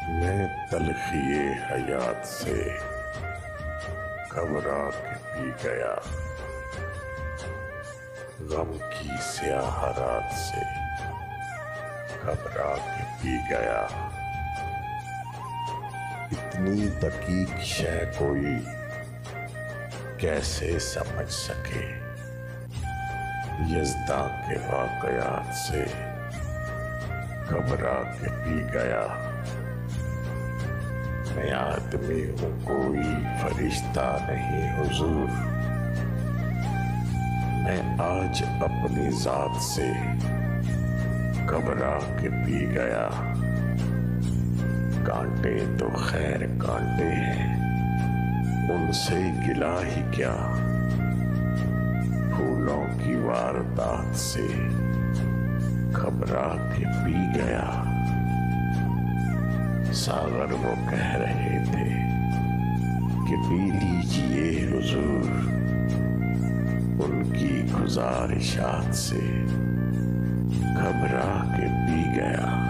میں تلخی حیات سے گھبرا کے پی گیا، غم کی سیاہ رات سے گھبرا کے پی گیا۔ اتنی دقیق شے کوئی کیسے سمجھ سکے، یزداں کے واقعات سے گھبرا کے پی گیا۔ میں آدمی ہوں، کوئی فرشتہ نہیں حضور، میں آج اپنی ذات سے گھبرا کے پی گیا۔ کانٹے تو خیر کانٹے ہیں، ان سے گلا ہی کیا، پھولوں کی واردات سے گھبرا کے پی گیا۔ ساغر وہ کہہ رہے تھے کہ پی لیجئے حضور، ان کی گزارشات سے گھبرا کے پی گیا۔